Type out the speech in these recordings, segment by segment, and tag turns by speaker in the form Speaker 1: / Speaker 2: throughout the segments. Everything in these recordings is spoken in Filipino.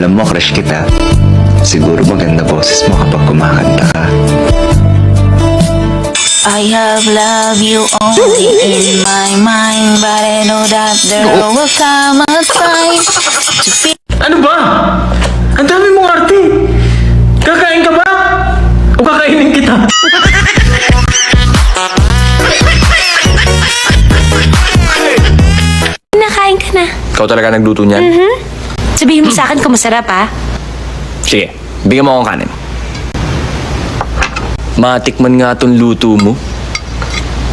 Speaker 1: Alam mo, crush kita. Siguro maganda boses mo kapag kumakanta ka.
Speaker 2: I have loved you only in my mind, but I know that there will come a time to feel.
Speaker 3: Ano ba? Ang dami mong arte. Kakain ka ba? O kakainin kita?
Speaker 4: Nakain ka na.
Speaker 3: Ikaw talaga nagluto niyan?
Speaker 4: Sabihin mo sa akin kung masarap, ha?
Speaker 3: Sige, bigyan mo akong kanin. Matikman nga tong luto mo.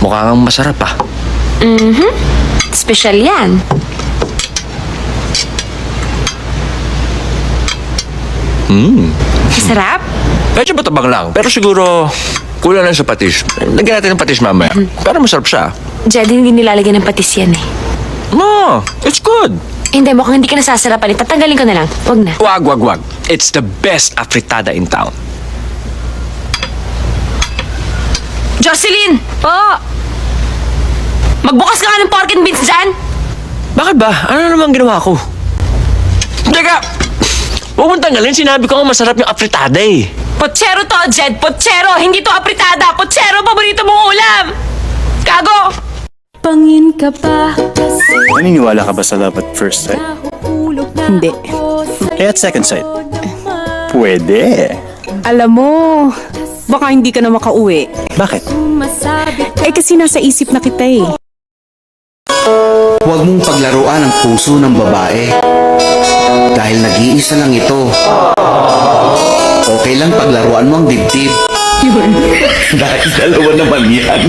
Speaker 3: Mukha kang masarap ah.
Speaker 4: Special yan. Masarap?
Speaker 3: Medyo matabang lang, pero siguro kulang lang sa patis. Lagyan natin ng patis mamaya. Pero masarap siya.
Speaker 4: Diyan hindi nilalagyan ng patis yan, eh.
Speaker 3: No, it's good.
Speaker 4: Hindi, mukhang hindi ka nasasarapan. Tatanggalin ko na lang. Huwag na.
Speaker 3: Wag. It's the best afritada in town.
Speaker 4: Jocelyn! Po! Magbukas ka nga ng pork and beans dyan!
Speaker 3: Bakit ba? Ano naman ginawa ko? Teka! Huwag mong tanggalin. Sinabi ko nga masarap yung afritada eh.
Speaker 4: Potsero to, Jed! Potsero! Hindi to apritada! Potsero! Paborito mong ulam! Kago!
Speaker 5: Pangin ka pa kasi
Speaker 6: Naniniwala ka ba sa love at first sight?
Speaker 5: nahulog na
Speaker 7: Hindi.
Speaker 5: ako
Speaker 6: Eh, at second sight? Pwede.
Speaker 7: Alam mo, baka hindi ka na makauwi.
Speaker 6: Bakit?
Speaker 5: masabi ka.
Speaker 7: Eh kasi nasa isip na kita eh.
Speaker 1: Huwag mong paglaruan ang puso ng babae. Dahil nag-iisa lang ito. Okay lang paglaruan mo ang dibdib. Dahil dalawa naman yan.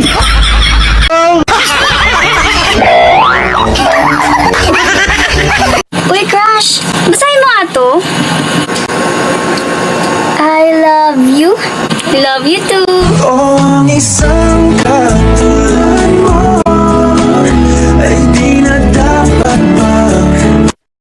Speaker 8: Uy, crush! Basahin mo nga to. I love you. Love you too.
Speaker 9: Oh, ang isang